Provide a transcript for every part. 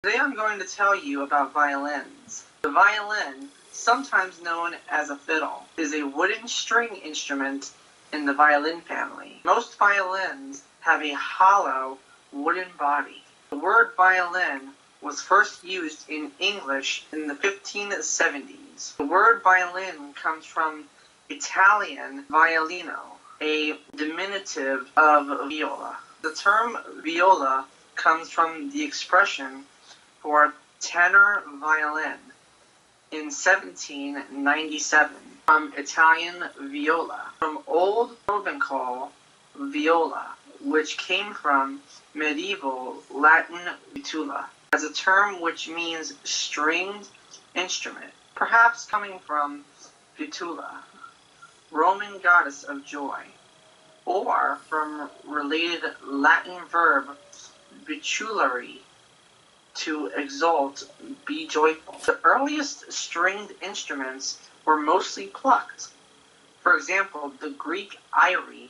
Today I'm going to tell you about violins. The violin, sometimes known as a fiddle, is a wooden string instrument in the violin family. Most violins have a hollow wooden body. The word violin was first used in English in the 1570s. The word violin comes from Italian violino, a diminutive of viola. The term viola comes from the expression for tenor violin in 1797, from Italian viola, from Old Provençal viola, which came from medieval Latin vitula, as a term which means stringed instrument, perhaps coming from vitula, Roman goddess of joy, or from related Latin verb vitulare, to exult, be joyful. The earliest stringed instruments were mostly plucked. For example, the Greek lyre,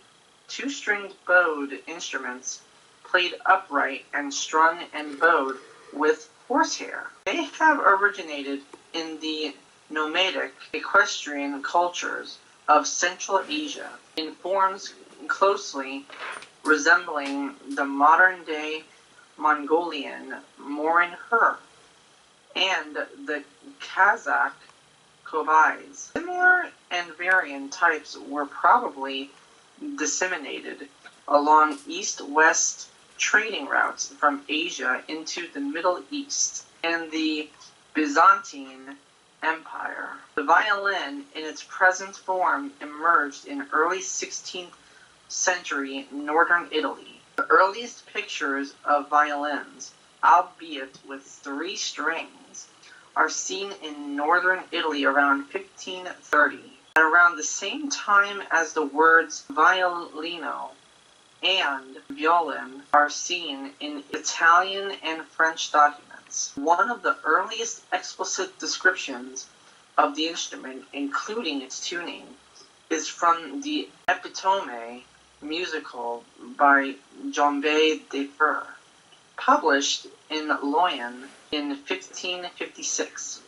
two-stringed bowed instruments played upright and strung and bowed with horsehair. They have originated in the nomadic equestrian cultures of Central Asia in forms closely resembling the modern-day Mongolian Morin Her and the Kazakh Kobais. Similar and variant types were probably disseminated along east-west trading routes from Asia into the Middle East and the Byzantine Empire. The violin in its present form emerged in early 16th century northern Italy. The earliest pictures of violins, albeit with 3 strings, are seen in northern Italy around 1530, and around the same time as the words violino and violin are seen in Italian and French documents. One of the earliest explicit descriptions of the instrument, including its tuning, is from the Epitome musical by Jombé de Fer, published in Lyon in 1556.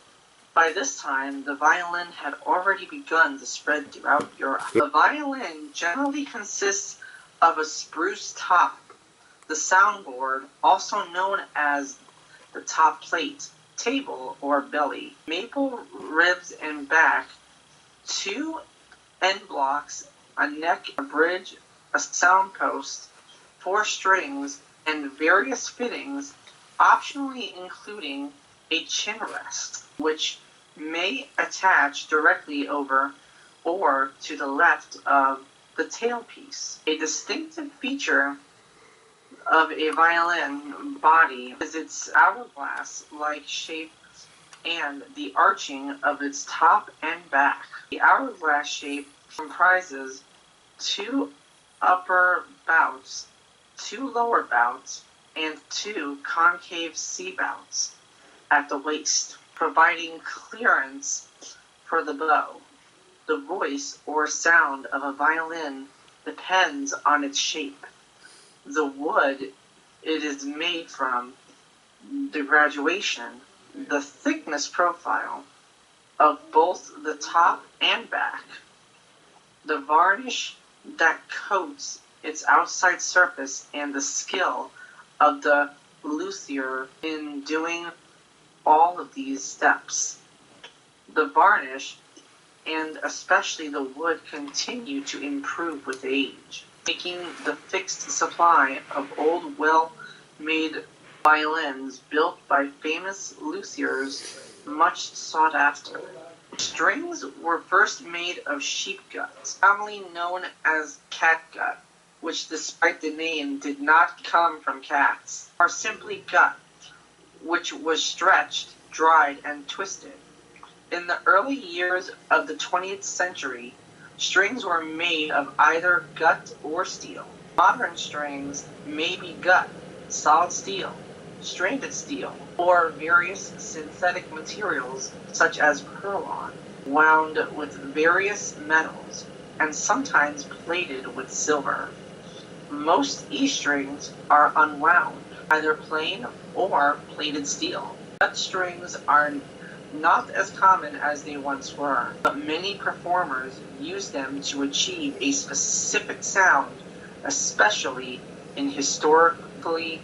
By this time, the violin had already begun to spread throughout Europe. The violin generally consists of a spruce top, the soundboard, also known as the top plate, table, or belly, maple ribs and back, 2 end blocks, a neck, a bridge, a sound post, 4 strings, and various fittings, optionally including a chin rest, which may attach directly over or to the left of the tailpiece. A distinctive feature of a violin body is its hourglass-like shape and the arching of its top and back. The hourglass shape comprises 2 upper bouts, 2 lower bouts, and 2 concave C bouts at the waist, providing clearance for the bow. The voice or sound of a violin depends on its shape, the wood it is made from, the graduation, the thickness profile of both the top and back, the varnish that coats its outside surface, and the skill of the luthier in doing all of these steps. The varnish, and especially the wood, continue to improve with age, making the fixed supply of old well-made violins built by famous luthiers much sought after. Strings were first made of sheep gut, commonly known as catgut, which despite the name did not come from cats, or simply gut, which was stretched, dried, and twisted. In the early years of the 20th century, strings were made of either gut or steel. Modern strings may be gut, solid steel, stranded steel, or various synthetic materials such as perlon, wound with various metals, and sometimes plated with silver. Most E strings are unwound, either plain or plated steel. Cut strings are not as common as they once were, but many performers use them to achieve a specific sound, especially in historically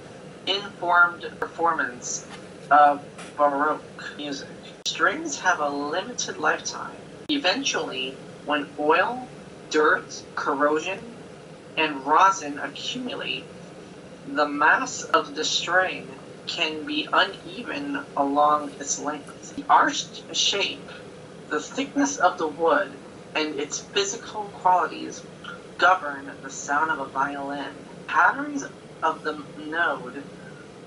informed performance of Baroque music. Strings have a limited lifetime. Eventually, when oil, dirt, corrosion, and rosin accumulate, the mass of the string can be uneven along its length. The arched shape, the thickness of the wood, and its physical qualities govern the sound of a violin. Patterns of the node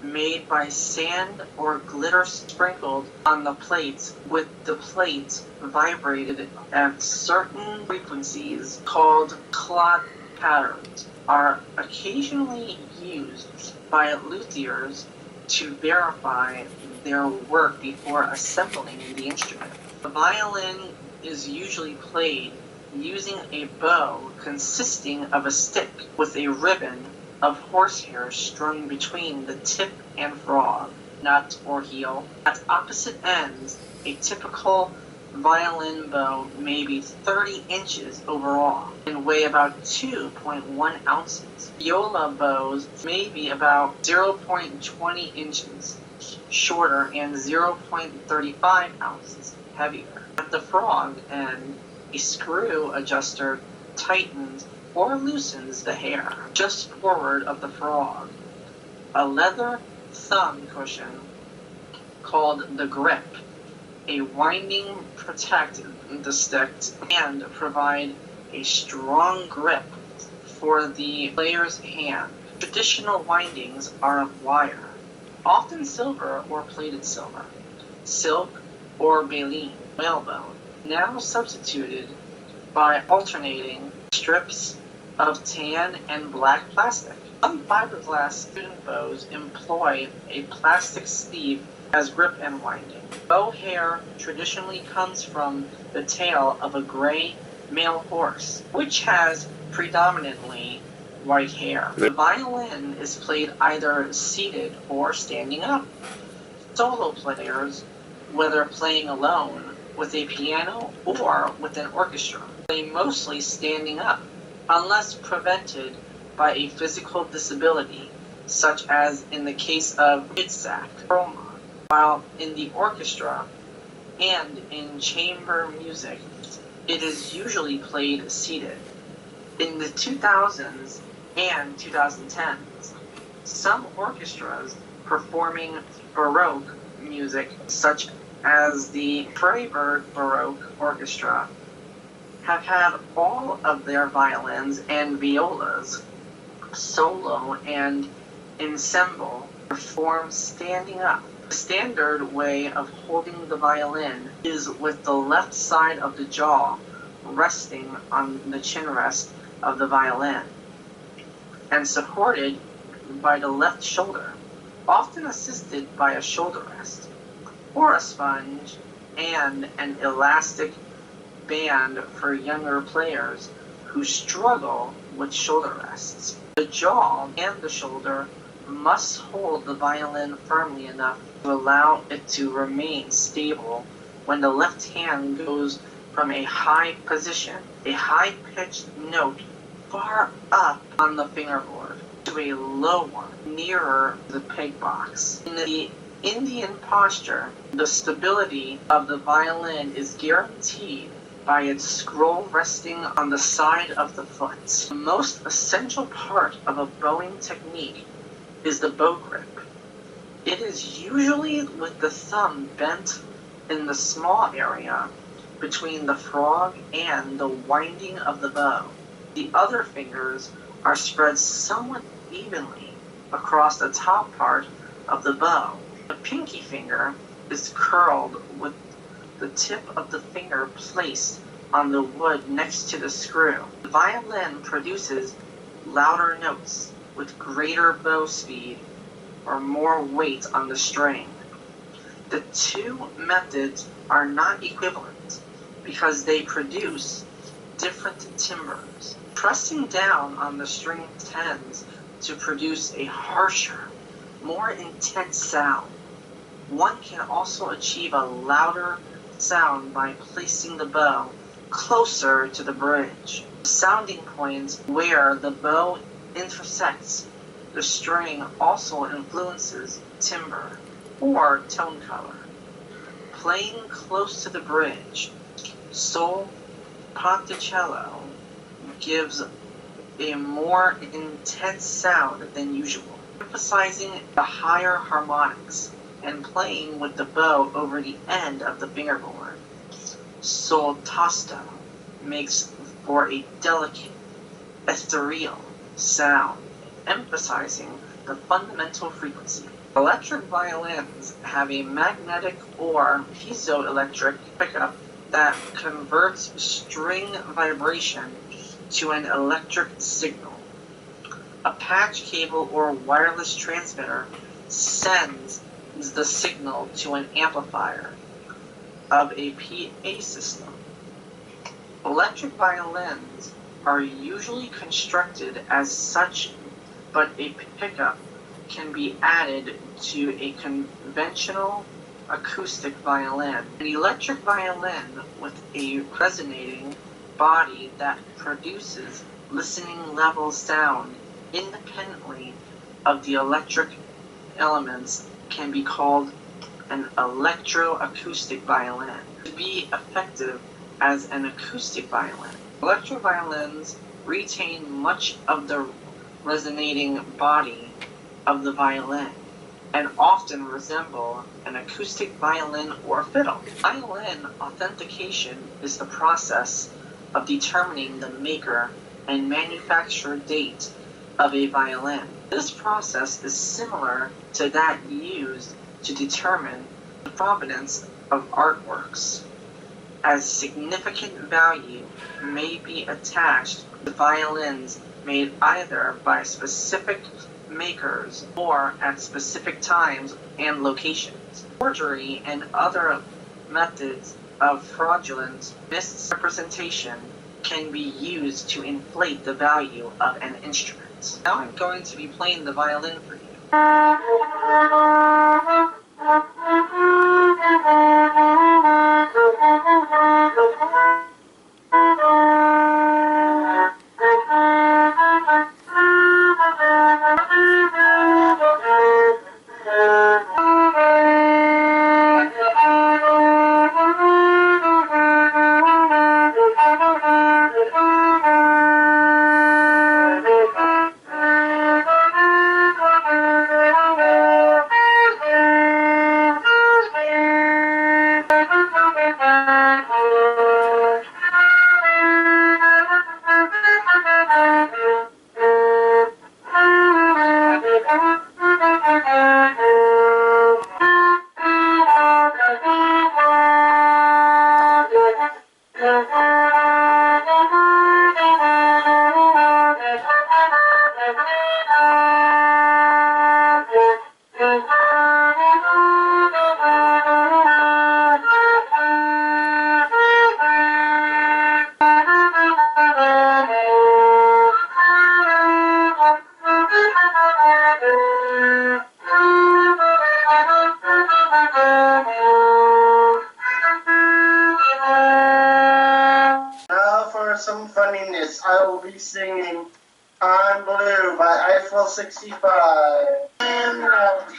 made by sand or glitter sprinkled on the plates, with the plates vibrated at certain frequencies called clot patterns, are occasionally used by luthiers to verify their work before assembling the instrument. The violin is usually played using a bow consisting of a stick with a ribbon of horsehair strung between the tip and frog, nut, or heel. At opposite ends, a typical violin bow may be 30 inches overall and weigh about 2.1 ounces. Viola bows may be about 0.20 inches shorter and 0.35 ounces heavier. At the frog end, a screw adjuster tightens or loosens the hair just forward of the frog. A leather thumb cushion called the grip, a winding protect the stick and provide a strong grip for the player's hand. Traditional windings are of wire, often silver or plated silver, silk or baleen, whalebone, now substituted by alternating strips of tan and black plastic. Some fiberglass student bows employ a plastic sleeve as grip and winding. Bow hair traditionally comes from the tail of a gray male horse, which has predominantly white hair. The violin is played either seated or standing up. Solo players, whether playing alone, with a piano, or with an orchestra, play mostly standing up, unless prevented by a physical disability, such as in the case of Giuseppe, while in the orchestra and in chamber music, it is usually played seated. In the 2000s and 2010s, some orchestras performing Baroque music, such as the Freiburg Baroque Orchestra, have had all of their violins and violas, solo and ensemble, perform standing up. The standard way of holding the violin is with the left side of the jaw resting on the chin rest of the violin and supported by the left shoulder, often assisted by a shoulder rest, or a sponge and an elastic band for younger players who struggle with shoulder rests. The jaw and the shoulder must hold the violin firmly enough to allow it to remain stable when the left hand goes from a high position, a high-pitched note far up on the fingerboard, to a low one nearer the peg box. In the Indian posture, the stability of the violin is guaranteed by its scroll resting on the side of the foot. The most essential part of a bowing technique is the bow grip. It is usually with the thumb bent in the small area between the frog and the winding of the bow. The other fingers are spread somewhat evenly across the top part of the bow. The pinky finger is curled with the tip of the finger placed on the wood next to the screw. The violin produces louder notes with greater bow speed or more weight on the string. The two methods are not equivalent because they produce different timbres. Pressing down on the string tends to produce a harsher, more intense sound. One can also achieve a louder sound by placing the bow closer to the bridge. Sounding points where the bow intersects the string also influences timbre or tone color. Playing close to the bridge, sol ponticello, gives a more intense sound than usual, emphasizing the higher harmonics and playing with the bow over the end of the fingerboard. Sol tosto makes for a delicate, ethereal sound, emphasizing the fundamental frequency. Electric violins have a magnetic or piezoelectric pickup that converts string vibration to an electric signal. A patch cable or wireless transmitter sends the signal to an amplifier of a PA system. Electric violins are usually constructed as such, but a pickup can be added to a conventional acoustic violin. An electric violin with a resonating body that produces listening level sound independently of the electric elements can be called an electroacoustic violin. To be effective as an acoustic violin, electric violins retain much of the resonating body of the violin and often resemble an acoustic violin or fiddle. Violin authentication is the process of determining the maker and manufacturer date of a violin. This process is similar to that used to determine the provenance of artworks, as significant value may be attached to violins made either by specific makers or at specific times and locations. Forgery and other methods of fraudulent misrepresentation can be used to inflate the value of an instrument. Now I'm going to be playing the violin for you. Some funniness, I will be singing I'm Blue by Eiffel 65. And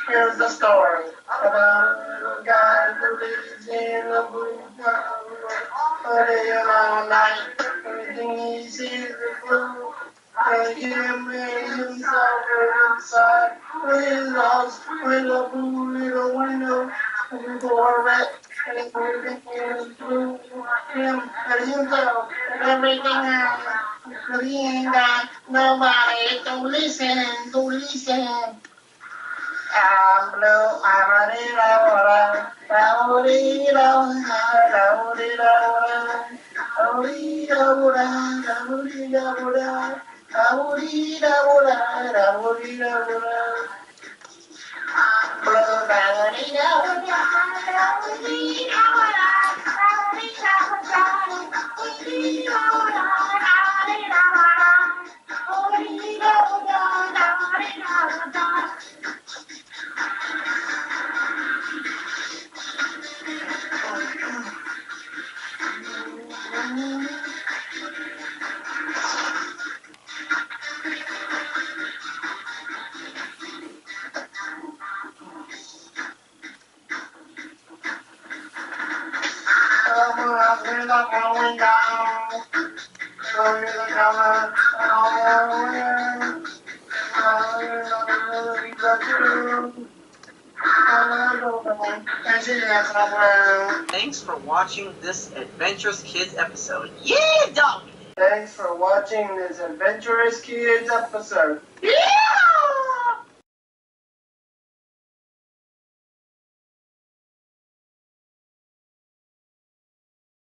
here's the story about a little guy who lives in a blue town. Early all night, everything he sees is blue. Him and himself are inside with his house with a blue little window. And door red, and everything is blue. Him and himself and everything else. But he ain't got nobody to listen, I'm blue, I'm a little and go. Go to the cover and all the way. Thanks for watching this Adventurous Kids episode. Yeah, dog! Thanks for watching this Adventurous Kids episode. Yeah!